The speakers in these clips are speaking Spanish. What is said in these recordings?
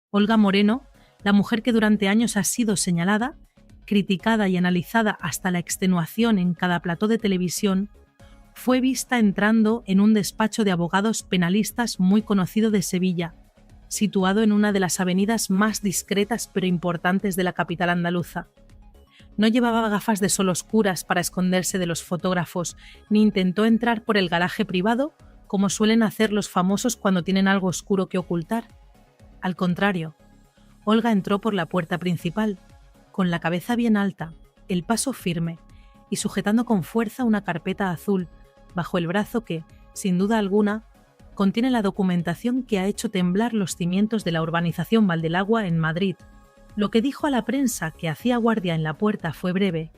Olga Moreno, la mujer que durante años ha sido señalada, criticada y analizada hasta la extenuación en cada plató de televisión, fue vista entrando en un despacho de abogados penalistas muy conocido de Sevilla, situado en una de las avenidas más discretas pero importantes de la capital andaluza. No llevaba gafas de sol oscuras para esconderse de los fotógrafos, ni intentó entrar por el garaje privado como suelen hacer los famosos cuando tienen algo oscuro que ocultar. Al contrario, Olga entró por la puerta principal, con la cabeza bien alta, el paso firme y sujetando con fuerza una carpeta azul bajo el brazo que, sin duda alguna, contiene la documentación que ha hecho temblar los cimientos de la urbanización Valdelagua en Madrid. Lo que dijo a la prensa que hacía guardia en la puerta fue breve,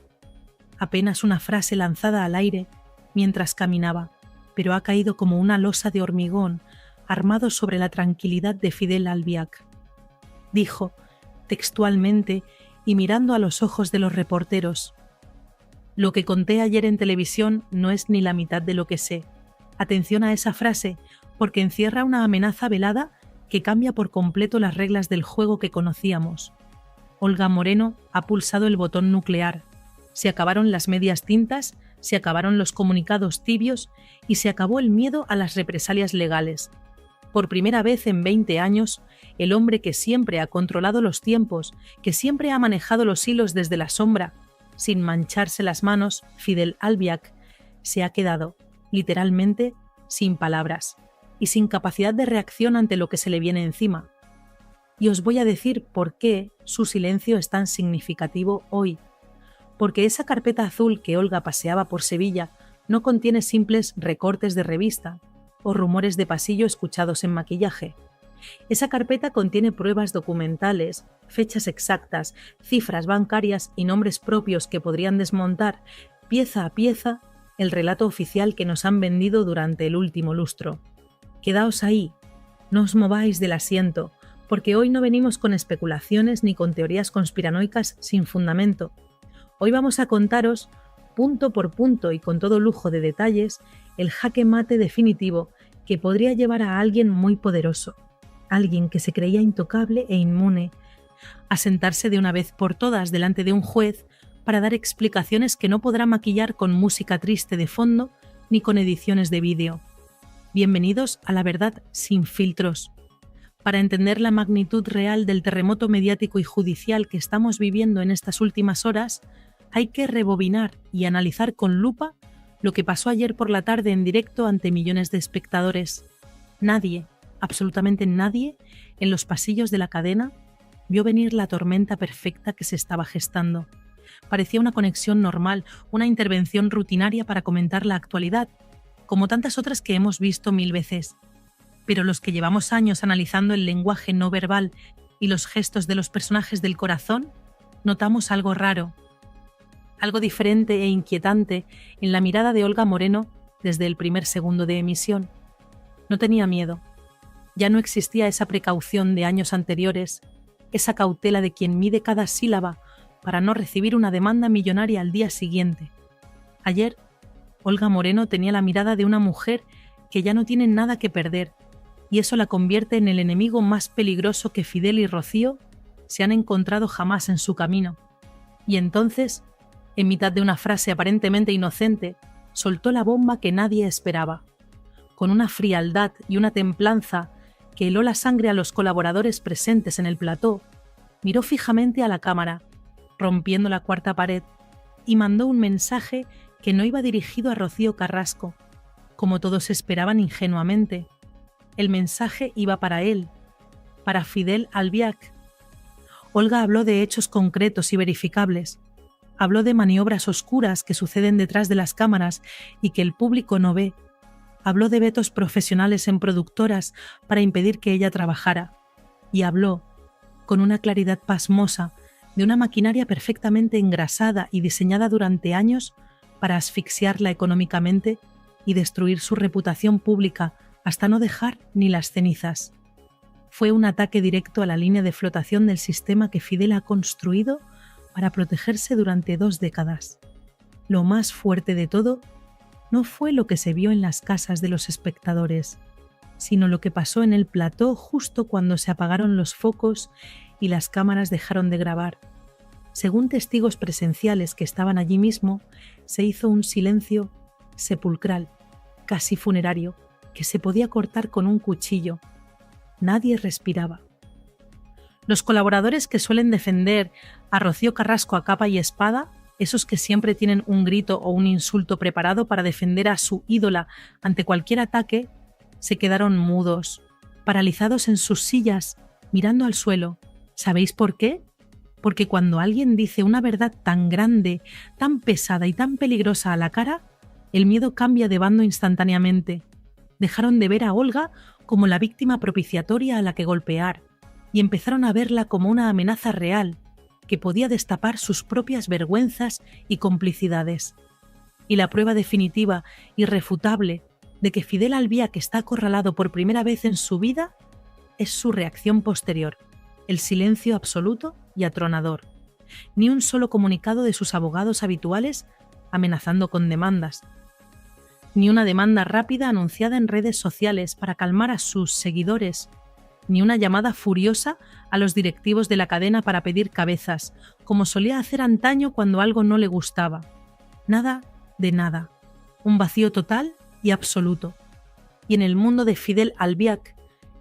apenas una frase lanzada al aire mientras caminaba, pero ha caído como una losa de hormigón armado sobre la tranquilidad de Fidel Albiac. Dijo, textualmente y mirando a los ojos de los reporteros: «Lo que conté ayer en televisión no es ni la mitad de lo que sé. Atención a esa frase, porque encierra una amenaza velada que cambia por completo las reglas del juego que conocíamos. Olga Moreno ha pulsado el botón nuclear. Se acabaron las medias tintas, se acabaron los comunicados tibios y se acabó el miedo a las represalias legales. Por primera vez en 20 años, el hombre que siempre ha controlado los tiempos, que siempre ha manejado los hilos desde la sombra, sin mancharse las manos, Fidel Albiac, se ha quedado, literalmente, sin palabras y sin capacidad de reacción ante lo que se le viene encima. Y os voy a decir por qué su silencio es tan significativo hoy. Porque esa carpeta azul que Olga paseaba por Sevilla no contiene simples recortes de revista o rumores de pasillo escuchados en maquillaje. Esa carpeta contiene pruebas documentales, fechas exactas, cifras bancarias y nombres propios que podrían desmontar, pieza a pieza, el relato oficial que nos han vendido durante el último lustro. Quedaos ahí, no os mováis del asiento, porque hoy no venimos con especulaciones ni con teorías conspiranoicas sin fundamento. Hoy vamos a contaros, punto por punto y con todo lujo de detalles, el jaque mate definitivo que podría llevar a alguien muy poderoso, alguien que se creía intocable e inmune, a sentarse de una vez por todas delante de un juez para dar explicaciones que no podrá maquillar con música triste de fondo ni con ediciones de vídeo. Bienvenidos a la verdad sin filtros. Para entender la magnitud real del terremoto mediático y judicial que estamos viviendo en estas últimas horas, hay que rebobinar y analizar con lupa lo que pasó ayer por la tarde en directo ante millones de espectadores. Nadie, absolutamente nadie, en los pasillos de la cadena vio venir la tormenta perfecta que se estaba gestando. Parecía una conexión normal, una intervención rutinaria para comentar la actualidad, como tantas otras que hemos visto 1000 veces. Pero los que llevamos años analizando el lenguaje no verbal y los gestos de los personajes del corazón, notamos algo raro, algo diferente e inquietante en la mirada de Olga Moreno desde el primer segundo de emisión. No tenía miedo. Ya no existía esa precaución de años anteriores, esa cautela de quien mide cada sílaba para no recibir una demanda millonaria al día siguiente. Ayer, Olga Moreno tenía la mirada de una mujer que ya no tiene nada que perder, y eso la convierte en el enemigo más peligroso que Fidel y Rocío se han encontrado jamás en su camino. Y entonces, en mitad de una frase aparentemente inocente, soltó la bomba que nadie esperaba. Con una frialdad y una templanza que heló la sangre a los colaboradores presentes en el plató, miró fijamente a la cámara, rompiendo la cuarta pared, y mandó un mensaje que no iba dirigido a Rocío Carrasco, como todos esperaban ingenuamente. El mensaje iba para él, para Fidel Albiac. Olga habló de hechos concretos y verificables. Habló de maniobras oscuras que suceden detrás de las cámaras y que el público no ve. Habló de vetos profesionales en productoras para impedir que ella trabajara. Y habló, con una claridad pasmosa, de una maquinaria perfectamente engrasada y diseñada durante años para asfixiarla económicamente y destruir su reputación pública hasta no dejar ni las cenizas. Fue un ataque directo a la línea de flotación del sistema que Fidel ha construido para protegerse durante 2 décadas. Lo más fuerte de todo no fue lo que se vio en las casas de los espectadores, sino lo que pasó en el plató justo cuando se apagaron los focos y las cámaras dejaron de grabar. Según testigos presenciales que estaban allí mismo, se hizo un silencio sepulcral, casi funerario, que se podía cortar con un cuchillo. Nadie respiraba. Los colaboradores que suelen defender a Rocío Carrasco a capa y espada, esos que siempre tienen un grito o un insulto preparado para defender a su ídola ante cualquier ataque, se quedaron mudos, paralizados en sus sillas, mirando al suelo. ¿Sabéis por qué? Porque cuando alguien dice una verdad tan grande, tan pesada y tan peligrosa a la cara, el miedo cambia de bando instantáneamente. Dejaron de ver a Olga como la víctima propiciatoria a la que golpear y empezaron a verla como una amenaza real que podía destapar sus propias vergüenzas y complicidades. Y la prueba definitiva, irrefutable, de que Fidel Albiac está acorralado por primera vez en su vida es su reacción posterior, el silencio absoluto y atronador. Ni un solo comunicado de sus abogados habituales amenazando con demandas. Ni una demanda rápida anunciada en redes sociales para calmar a sus seguidores. Ni una llamada furiosa a los directivos de la cadena para pedir cabezas, como solía hacer antaño cuando algo no le gustaba. Nada de nada. Un vacío total y absoluto. Y en el mundo de Fidel Albiac,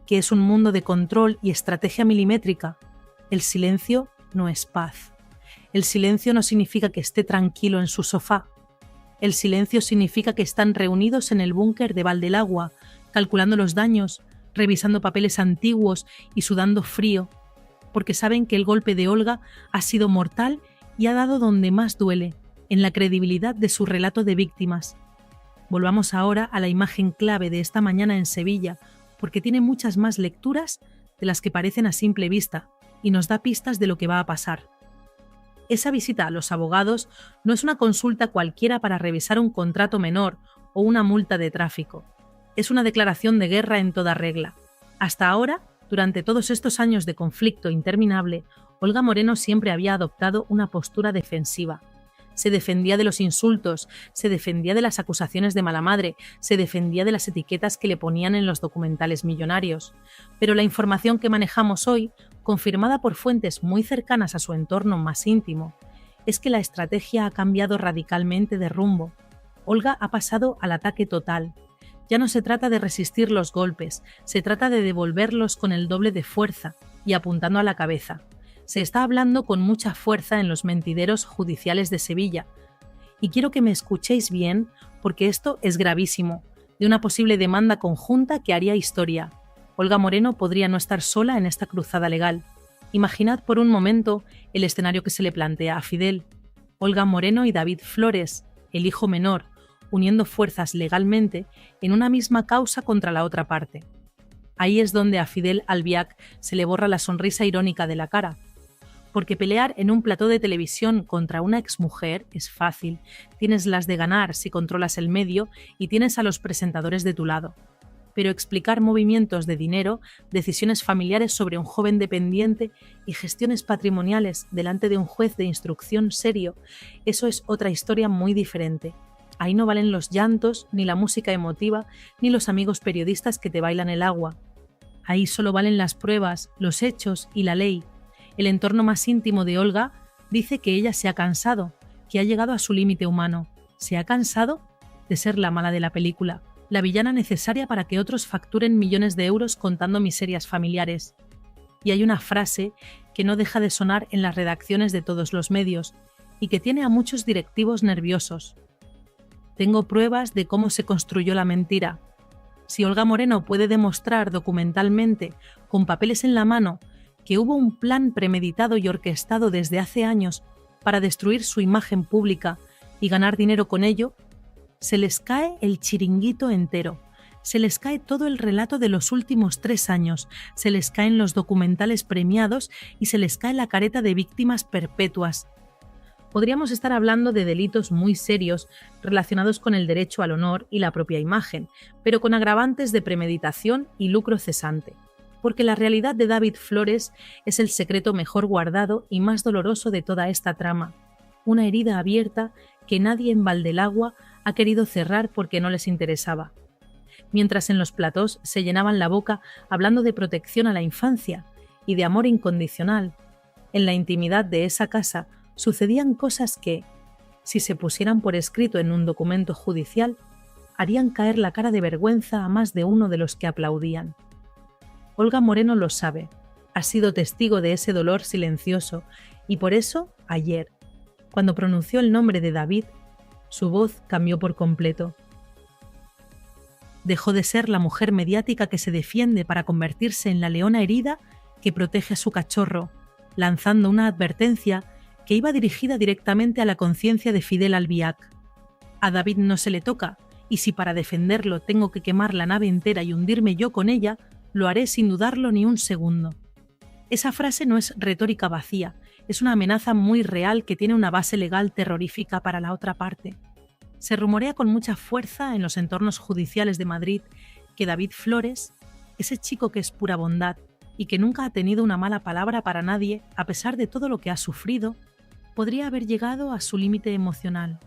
que es un mundo de control y estrategia milimétrica, el silencio no es paz. El silencio no significa que esté tranquilo en su sofá. El silencio significa que están reunidos en el búnker de Valdelagua, calculando los daños, revisando papeles antiguos y sudando frío, porque saben que el golpe de Olga ha sido mortal y ha dado donde más duele, en la credibilidad de su relato de víctimas. Volvamos ahora a la imagen clave de esta mañana en Sevilla, porque tiene muchas más lecturas de las que parecen a simple vista y nos da pistas de lo que va a pasar. Esa visita a los abogados no es una consulta cualquiera para revisar un contrato menor o una multa de tráfico. Es una declaración de guerra en toda regla. Hasta ahora, durante todos estos años de conflicto interminable, Olga Moreno siempre había adoptado una postura defensiva. Se defendía de los insultos, se defendía de las acusaciones de mala madre, se defendía de las etiquetas que le ponían en los documentales millonarios. Pero la información que manejamos hoy, confirmada por fuentes muy cercanas a su entorno más íntimo, es que la estrategia ha cambiado radicalmente de rumbo. Olga ha pasado al ataque total. Ya no se trata de resistir los golpes, se trata de devolverlos con el doble de fuerza y apuntando a la cabeza. Se está hablando con mucha fuerza en los mentideros judiciales de Sevilla. Y quiero que me escuchéis bien, porque esto es gravísimo, de una posible demanda conjunta que haría historia. Olga Moreno podría no estar sola en esta cruzada legal. Imaginad por un momento el escenario que se le plantea a Fidel. Olga Moreno y David Flores, el hijo menor, uniendo fuerzas legalmente en una misma causa contra la otra parte. Ahí es donde a Fidel Albiac se le borra la sonrisa irónica de la cara. Porque pelear en un plató de televisión contra una exmujer es fácil, tienes las de ganar si controlas el medio y tienes a los presentadores de tu lado. Pero explicar movimientos de dinero, decisiones familiares sobre un joven dependiente y gestiones patrimoniales delante de un juez de instrucción serio, eso es otra historia muy diferente. Ahí no valen los llantos, ni la música emotiva, ni los amigos periodistas que te bailan el agua. Ahí solo valen las pruebas, los hechos y la ley. El entorno más íntimo de Olga dice que ella se ha cansado, que ha llegado a su límite humano. Se ha cansado de ser la mala de la película, la villana necesaria para que otros facturen millones de euros contando miserias familiares. Y hay una frase que no deja de sonar en las redacciones de todos los medios y que tiene a muchos directivos nerviosos. Tengo pruebas de cómo se construyó la mentira. Si Olga Moreno puede demostrar documentalmente, con papeles en la mano, que hubo un plan premeditado y orquestado desde hace años para destruir su imagen pública y ganar dinero con ello, se les cae el chiringuito entero, se les cae todo el relato de los últimos 3 años, se les caen los documentales premiados y se les cae la careta de víctimas perpetuas. Podríamos estar hablando de delitos muy serios relacionados con el derecho al honor y la propia imagen, pero con agravantes de premeditación y lucro cesante. Porque la realidad de David Flores es el secreto mejor guardado y más doloroso de toda esta trama. Una herida abierta que nadie en Valdelagua ha querido cerrar porque no les interesaba. mientras en los platós se llenaban la boca hablando de protección a la infancia y de amor incondicional. En la intimidad de esa casa sucedían cosas que, si se pusieran por escrito en un documento judicial, harían caer la cara de vergüenza a más de uno de los que aplaudían. Olga Moreno lo sabe, ha sido testigo de ese dolor silencioso y por eso, ayer, cuando pronunció el nombre de David, su voz cambió por completo. Dejó de ser la mujer mediática que se defiende para convertirse en la leona herida que protege a su cachorro, lanzando una advertencia que iba dirigida directamente a la conciencia de Fidel Albiac. A David no se le toca, y si para defenderlo tengo que quemar la nave entera y hundirme yo con ella, lo haré sin dudarlo ni un segundo. Esa frase no es retórica vacía, es una amenaza muy real que tiene una base legal terrorífica para la otra parte. Se rumorea con mucha fuerza en los entornos judiciales de Madrid que David Flores, ese chico que es pura bondad y que nunca ha tenido una mala palabra para nadie a pesar de todo lo que ha sufrido, podría haber llegado a su límite emocional.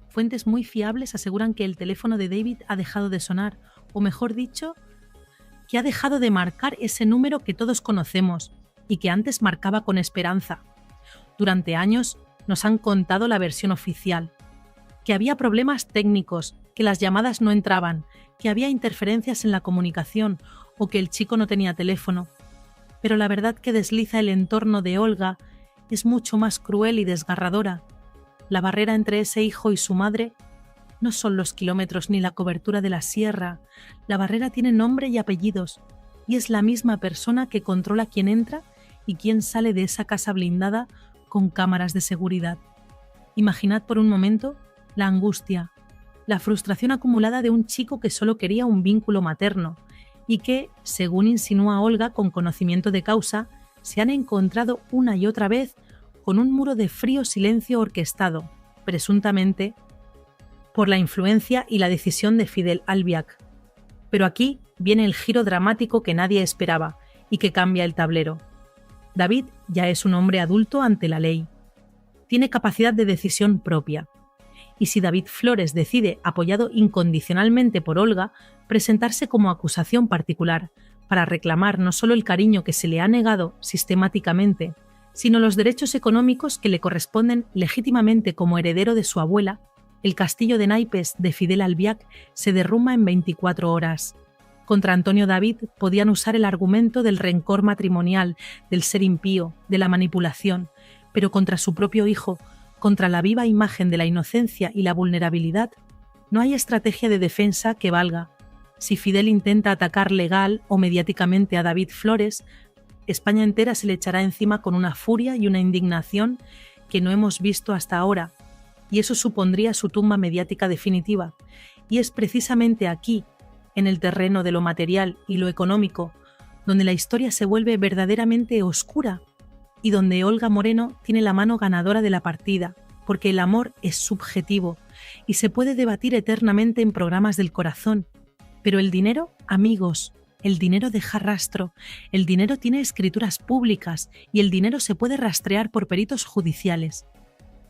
Fuentes muy fiables aseguran que el teléfono de David ha dejado de sonar, o mejor dicho, que ha dejado de marcar ese número que todos conocemos y que antes marcaba con esperanza. Durante años nos han contado la versión oficial, que había problemas técnicos, que las llamadas no entraban, que había interferencias en la comunicación o que el chico no tenía teléfono. Pero la verdad que desliza el entorno de Olga es mucho más cruel y desgarradora. La barrera entre ese hijo y su madre no son los kilómetros ni la cobertura de la sierra. La barrera tiene nombre y apellidos, y es la misma persona que controla quién entra y quién sale de esa casa blindada con cámaras de seguridad. Imaginad por un momento la angustia, la frustración acumulada de un chico que solo quería un vínculo materno y que, según insinúa Olga con conocimiento de causa, se han encontrado una y otra vez con un muro de frío silencio orquestado, presuntamente, por la influencia y la decisión de Fidel Albiac. Pero aquí viene el giro dramático que nadie esperaba y que cambia el tablero. David ya es un hombre adulto ante la ley. Tiene capacidad de decisión propia. Y si David Flores decide, apoyado incondicionalmente por Olga, presentarse como acusación particular para reclamar no solo el cariño que se le ha negado sistemáticamente, sino los derechos económicos que le corresponden legítimamente como heredero de su abuela, el castillo de naipes de Fidel Albiac se derrumba en 24 horas. Contra Antonio David podían usar el argumento del rencor matrimonial, del ser impío, de la manipulación, pero contra su propio hijo, contra la viva imagen de la inocencia y la vulnerabilidad, no hay estrategia de defensa que valga. Si Fidel intenta atacar legal o mediáticamente a David Flores, España entera se le echará encima con una furia y una indignación que no hemos visto hasta ahora, y eso supondría su tumba mediática definitiva. Y es precisamente aquí, en el terreno de lo material y lo económico, donde la historia se vuelve verdaderamente oscura y donde Olga Moreno tiene la mano ganadora de la partida, porque el amor es subjetivo y se puede debatir eternamente en programas del corazón. Pero el dinero, amigos, el dinero deja rastro, el dinero tiene escrituras públicas y el dinero se puede rastrear por peritos judiciales.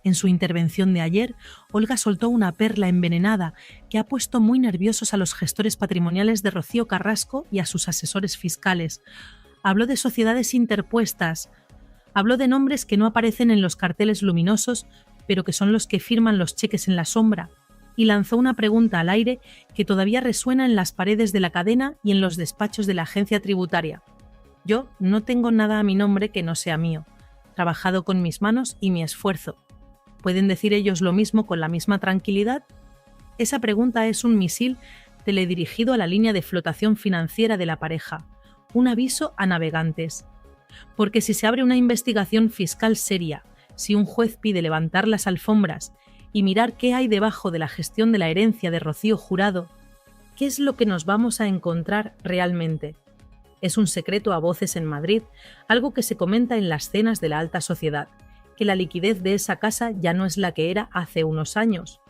En su intervención de ayer, Olga soltó una perla envenenada que ha puesto muy nerviosos a los gestores patrimoniales de Rocío Carrasco y a sus asesores fiscales. Habló de sociedades interpuestas, habló de nombres que no aparecen en los carteles luminosos, pero que son los que firman los cheques en la sombra, y lanzó una pregunta al aire que todavía resuena en las paredes de la cadena y en los despachos de la agencia tributaria. Yo no tengo nada a mi nombre que no sea mío, trabajado con mis manos y mi esfuerzo. ¿Pueden decir ellos lo mismo con la misma tranquilidad? Esa pregunta es un misil teledirigido a la línea de flotación financiera de la pareja, un aviso a navegantes. Porque si se abre una investigación fiscal seria, si un juez pide levantar las alfombras y mirar qué hay debajo de la gestión de la herencia de Rocío Jurado, ¿qué es lo que nos vamos a encontrar realmente? Es un secreto a voces en Madrid, algo que se comenta en las cenas de la alta sociedad, que la liquidez de esa casa ya no es la que era hace unos años.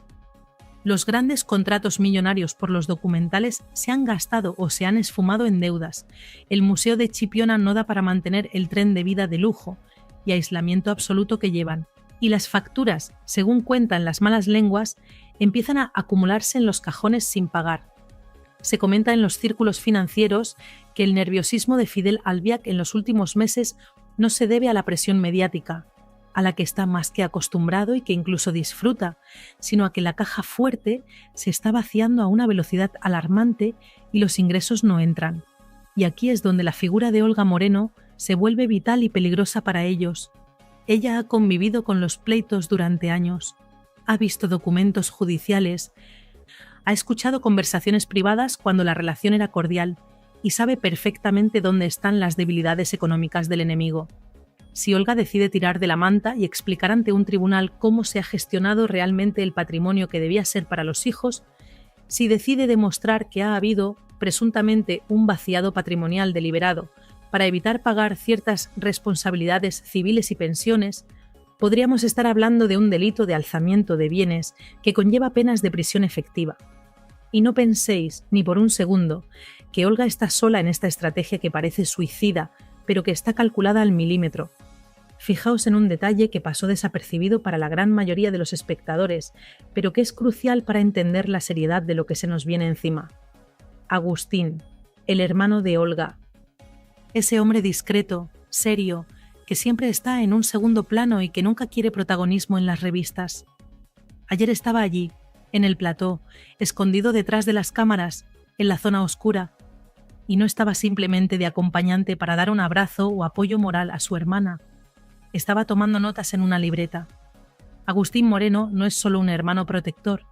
Los grandes contratos millonarios por los documentales se han gastado o se han esfumado en deudas. El Museo de Chipiona no da para mantener el tren de vida de lujo y aislamiento absoluto que llevan. Y las facturas, según cuentan las malas lenguas, empiezan a acumularse en los cajones sin pagar. Se comenta en los círculos financieros que el nerviosismo de Fidel Albiac en los últimos meses no se debe a la presión mediática, a la que está más que acostumbrado y que incluso disfruta, sino a que la caja fuerte se está vaciando a una velocidad alarmante y los ingresos no entran. Y aquí es donde la figura de Olga Moreno se vuelve vital y peligrosa para ellos. Ella ha convivido con los pleitos durante años, ha visto documentos judiciales, ha escuchado conversaciones privadas cuando la relación era cordial y sabe perfectamente dónde están las debilidades económicas del enemigo. Si Olga decide tirar de la manta y explicar ante un tribunal cómo se ha gestionado realmente el patrimonio que debía ser para los hijos, si decide demostrar que ha habido, presuntamente, un vaciado patrimonial deliberado para evitar pagar ciertas responsabilidades civiles y pensiones, podríamos estar hablando de un delito de alzamiento de bienes que conlleva penas de prisión efectiva. Y no penséis, ni por un segundo, que Olga está sola en esta estrategia que parece suicida, pero que está calculada al milímetro. Fijaos en un detalle que pasó desapercibido para la gran mayoría de los espectadores, pero que es crucial para entender la seriedad de lo que se nos viene encima. Agustín, el hermano de Olga. Ese hombre discreto, serio, que siempre está en un segundo plano y que nunca quiere protagonismo en las revistas. Ayer estaba allí, en el plató, escondido detrás de las cámaras, en la zona oscura, y no estaba simplemente de acompañante para dar un abrazo o apoyo moral a su hermana. Estaba tomando notas en una libreta. Agustín Moreno no es solo un hermano protector,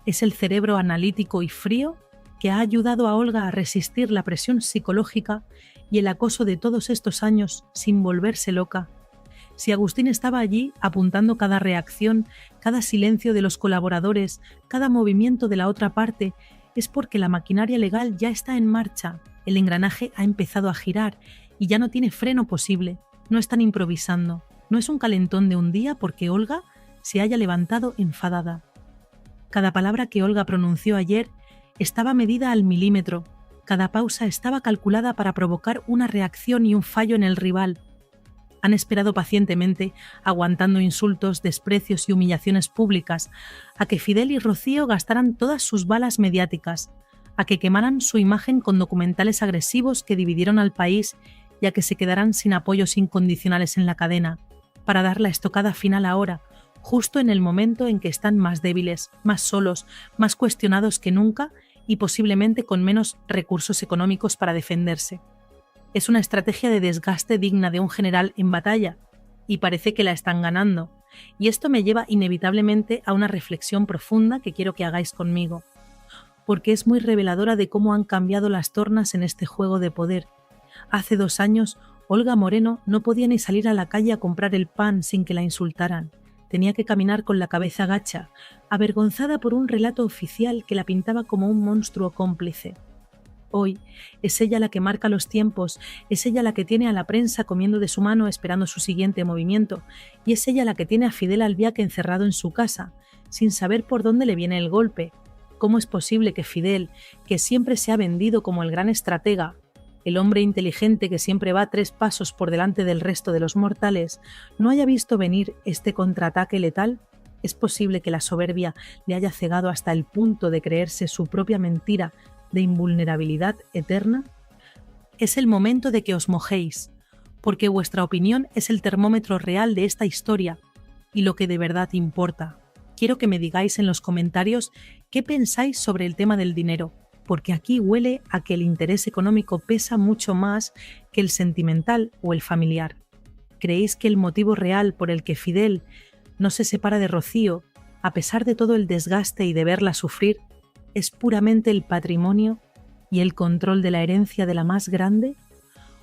es el cerebro analítico y frío que ha ayudado a Olga a resistir la presión psicológica y el acoso de todos estos años sin volverse loca. Si Agustín estaba allí apuntando cada reacción, cada silencio de los colaboradores, cada movimiento de la otra parte, es porque la maquinaria legal ya está en marcha, el engranaje ha empezado a girar y ya no tiene freno posible, no están improvisando, no es un calentón de un día porque Olga se haya levantado enfadada. Cada palabra que Olga pronunció ayer estaba medida al milímetro, cada pausa estaba calculada para provocar una reacción y un fallo en el rival. Han esperado pacientemente, aguantando insultos, desprecios y humillaciones públicas, a que Fidel y Rocío gastaran todas sus balas mediáticas, a que quemaran su imagen con documentales agresivos que dividieron al país y a que se quedaran sin apoyos incondicionales en la cadena, para dar la estocada final ahora, justo en el momento en que están más débiles, más solos, más cuestionados que nunca y posiblemente con menos recursos económicos para defenderse. Es una estrategia de desgaste digna de un general en batalla, y parece que la están ganando, y esto me lleva inevitablemente a una reflexión profunda que quiero que hagáis conmigo, porque es muy reveladora de cómo han cambiado las tornas en este juego de poder. Hace 2 años, Olga Moreno no podía ni salir a la calle a comprar el pan sin que la insultaran. Tenía que caminar con la cabeza gacha, avergonzada por un relato oficial que la pintaba como un monstruo cómplice. Hoy es ella la que marca los tiempos, es ella la que tiene a la prensa comiendo de su mano esperando su siguiente movimiento, y es ella la que tiene a Fidel Albiac encerrado en su casa, sin saber por dónde le viene el golpe. ¿Cómo es posible que Fidel, que siempre se ha vendido como el gran estratega, el hombre inteligente que siempre va 3 pasos por delante del resto de los mortales, no haya visto venir este contraataque letal? ¿Es posible que la soberbia le haya cegado hasta el punto de creerse su propia mentira de invulnerabilidad eterna? Es el momento de que os mojéis, porque vuestra opinión es el termómetro real de esta historia y lo que de verdad importa. Quiero que me digáis en los comentarios qué pensáis sobre el tema del dinero, porque aquí huele a que el interés económico pesa mucho más que el sentimental o el familiar. ¿Creéis que el motivo real por el que Fidel no se separa de Rocío, a pesar de todo el desgaste y de verla sufrir, es puramente el patrimonio y el control de la herencia de la más grande?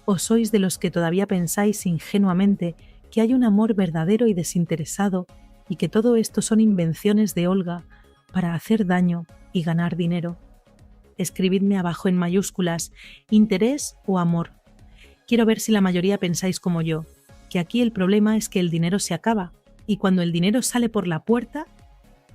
¿O sois de los que todavía pensáis ingenuamente que hay un amor verdadero y desinteresado y que todo esto son invenciones de Olga para hacer daño y ganar dinero? Escribidme abajo en mayúsculas, interés o amor. Quiero ver si la mayoría pensáis como yo, que aquí el problema es que el dinero se acaba, y cuando el dinero sale por la puerta,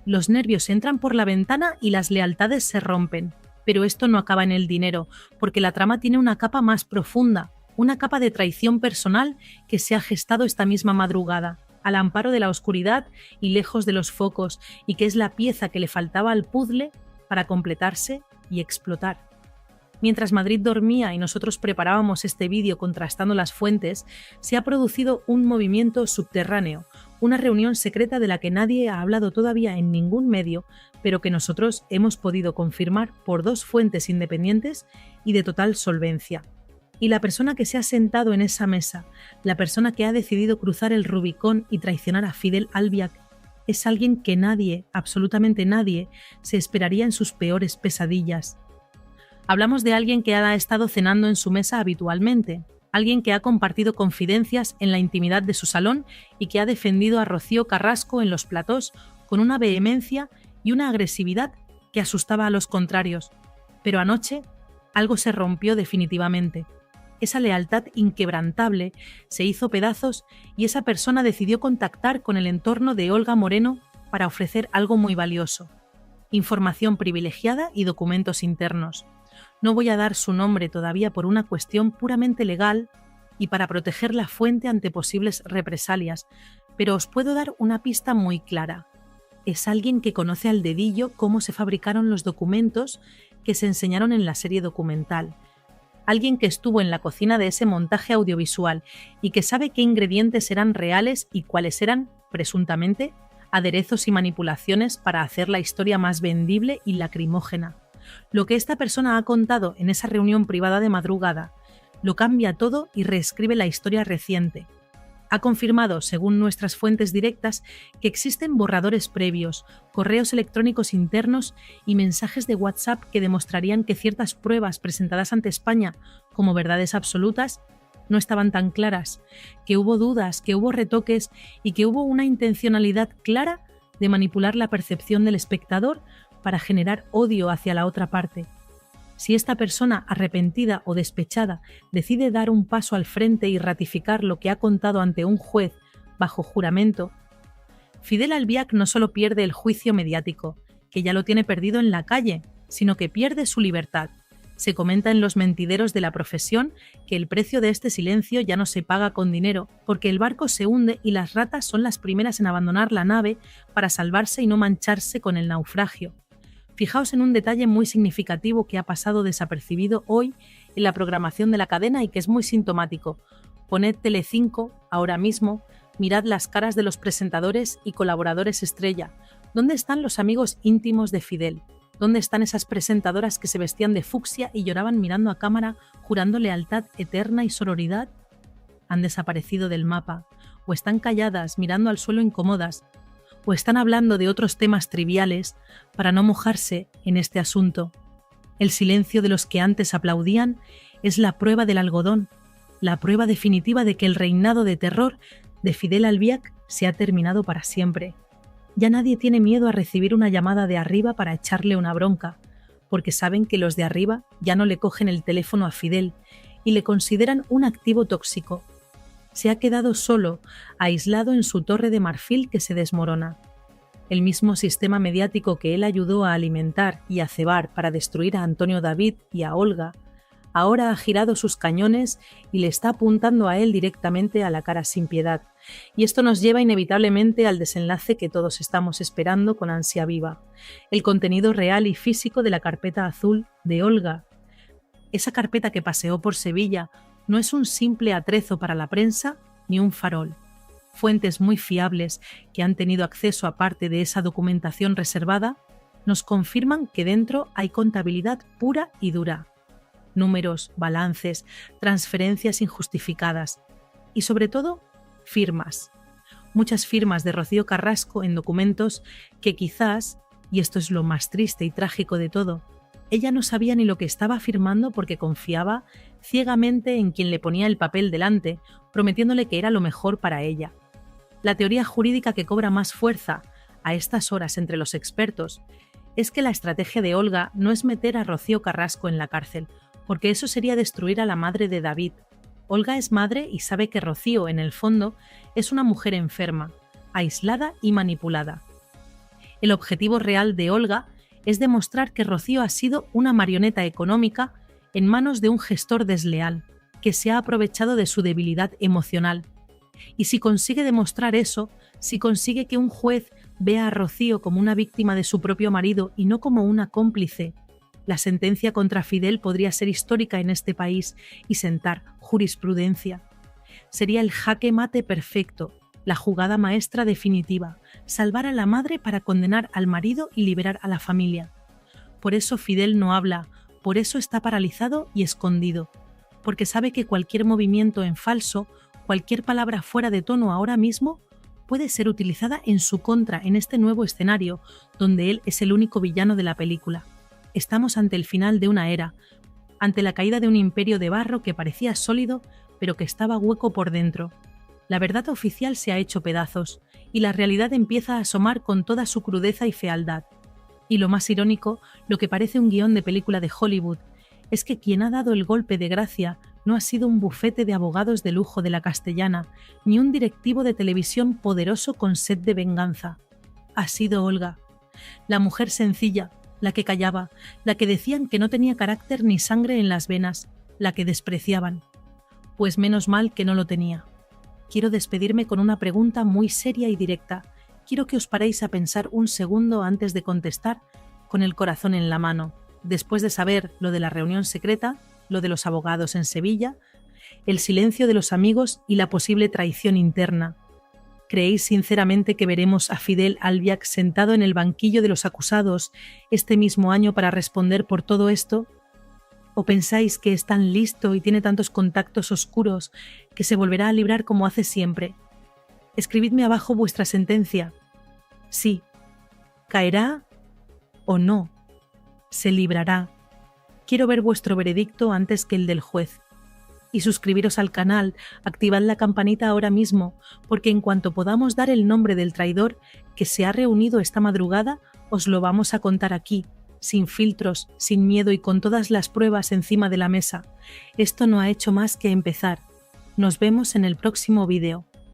los nervios entran por la ventana y las lealtades se rompen. Pero esto no acaba en el dinero, porque la trama tiene una capa más profunda, una capa de traición personal que se ha gestado esta misma madrugada, al amparo de la oscuridad y lejos de los focos, y que es la pieza que le faltaba al puzzle para completarse y explotar. Mientras Madrid dormía y nosotros preparábamos este vídeo contrastando las fuentes, se ha producido un movimiento subterráneo, una reunión secreta de la que nadie ha hablado todavía en ningún medio, pero que nosotros hemos podido confirmar por 2 fuentes independientes y de total solvencia. Y la persona que se ha sentado en esa mesa, la persona que ha decidido cruzar el Rubicón y traicionar a Fidel Albiac, es alguien que nadie, absolutamente nadie, se esperaría en sus peores pesadillas. Hablamos de alguien que ha estado cenando en su mesa habitualmente, alguien que ha compartido confidencias en la intimidad de su salón y que ha defendido a Rocío Carrasco en los platós con una vehemencia y una agresividad que asustaba a los contrarios. Pero anoche algo se rompió definitivamente. Esa lealtad inquebrantable se hizo pedazos y esa persona decidió contactar con el entorno de Olga Moreno para ofrecer algo muy valioso: información privilegiada y documentos internos. No voy a dar su nombre todavía por una cuestión puramente legal y para proteger la fuente ante posibles represalias, pero os puedo dar una pista muy clara. Es alguien que conoce al dedillo cómo se fabricaron los documentos que se enseñaron en la serie documental. Alguien que estuvo en la cocina de ese montaje audiovisual y que sabe qué ingredientes eran reales y cuáles eran, presuntamente, aderezos y manipulaciones para hacer la historia más vendible y lacrimógena. Lo que esta persona ha contado en esa reunión privada de madrugada lo cambia todo y reescribe la historia reciente. Ha confirmado, según nuestras fuentes directas, que existen borradores previos, correos electrónicos internos y mensajes de WhatsApp que demostrarían que ciertas pruebas presentadas ante España como verdades absolutas no estaban tan claras, que hubo dudas, que hubo retoques y que hubo una intencionalidad clara de manipular la percepción del espectador para generar odio hacia la otra parte. Si esta persona arrepentida o despechada decide dar un paso al frente y ratificar lo que ha contado ante un juez bajo juramento, Fidel Albiac no solo pierde el juicio mediático, que ya lo tiene perdido en la calle, sino que pierde su libertad. Se comenta en los mentideros de la profesión que el precio de este silencio ya no se paga con dinero, porque el barco se hunde y las ratas son las primeras en abandonar la nave para salvarse y no mancharse con el naufragio. Fijaos en un detalle muy significativo que ha pasado desapercibido hoy en la programación de la cadena y que es muy sintomático. Poned Telecinco ahora mismo, mirad las caras de los presentadores y colaboradores estrella. ¿Dónde están los amigos íntimos de Fidel? ¿Dónde están esas presentadoras que se vestían de fucsia y lloraban mirando a cámara, jurando lealtad eterna y sororidad? Han desaparecido del mapa, o están calladas, mirando al suelo incómodas, o están hablando de otros temas triviales para no mojarse en este asunto. El silencio de los que antes aplaudían es la prueba del algodón, la prueba definitiva de que el reinado de terror de Fidel Albiac se ha terminado para siempre. Ya nadie tiene miedo a recibir una llamada de arriba para echarle una bronca, porque saben que los de arriba ya no le cogen el teléfono a Fidel y le consideran un activo tóxico. Se ha quedado solo, aislado en su torre de marfil que se desmorona. El mismo sistema mediático que él ayudó a alimentar y a cebar para destruir a Antonio David y a Olga, ahora ha girado sus cañones y le está apuntando a él directamente a la cara sin piedad. Y esto nos lleva inevitablemente al desenlace que todos estamos esperando con ansia viva: el contenido real y físico de la carpeta azul de Olga. Esa carpeta que paseó por Sevilla no es un simple atrezo para la prensa ni un farol. Fuentes muy fiables que han tenido acceso a parte de esa documentación reservada nos confirman que dentro hay contabilidad pura y dura. Números, balances, transferencias injustificadas y sobre todo firmas. Muchas firmas de Rocío Carrasco en documentos que quizás, y esto es lo más triste y trágico de todo, ella no sabía ni lo que estaba firmando porque confiaba ciegamente en quien le ponía el papel delante, prometiéndole que era lo mejor para ella. La teoría jurídica que cobra más fuerza a estas horas entre los expertos es que la estrategia de Olga no es meter a Rocío Carrasco en la cárcel, porque eso sería destruir a la madre de David. Olga es madre y sabe que Rocío, en el fondo, es una mujer enferma, aislada y manipulada. El objetivo real de Olga es demostrar que Rocío ha sido una marioneta económica en manos de un gestor desleal, que se ha aprovechado de su debilidad emocional. Y si consigue demostrar eso, si consigue que un juez vea a Rocío como una víctima de su propio marido y no como una cómplice, La sentencia contra Fidel podría ser histórica en este país y sentar jurisprudencia. Sería el jaque mate perfecto, la jugada maestra definitiva, salvar a la madre para condenar al marido y liberar a la familia. Por eso Fidel no habla, por eso está paralizado y escondido, porque sabe que cualquier movimiento en falso, cualquier palabra fuera de tono ahora mismo, puede ser utilizada en su contra en este nuevo escenario, donde él es el único villano de la película. Estamos ante el final de una era, ante la caída de un imperio de barro que parecía sólido, pero que estaba hueco por dentro. La verdad oficial se ha hecho pedazos, y la realidad empieza a asomar con toda su crudeza y fealdad. Y lo más irónico, lo que parece un guión de película de Hollywood, es que quien ha dado el golpe de gracia no ha sido un bufete de abogados de lujo de la Castellana, ni un directivo de televisión poderoso con sed de venganza. Ha sido Olga, la mujer sencilla, la que callaba, la que decían que no tenía carácter ni sangre en las venas, la que despreciaban. Pues menos mal que no lo tenía. Quiero despedirme con una pregunta muy seria y directa. Quiero que os paréis a pensar un segundo antes de contestar con el corazón en la mano, después de saber lo de la reunión secreta, lo de los abogados en Sevilla, el silencio de los amigos y la posible traición interna. ¿Creéis sinceramente que veremos a Fidel Albiac sentado en el banquillo de los acusados este mismo año para responder por todo esto? ¿O pensáis que es tan listo y tiene tantos contactos oscuros que se volverá a librar como hace siempre? Escribidme abajo vuestra sentencia. Sí, caerá o no, se librará. Quiero ver vuestro veredicto antes que el del juez. Y suscribiros al canal, activad la campanita ahora mismo, porque en cuanto podamos dar el nombre del traidor que se ha reunido esta madrugada, os lo vamos a contar aquí, sin filtros, sin miedo y con todas las pruebas encima de la mesa. Esto no ha hecho más que empezar. Nos vemos en el próximo vídeo.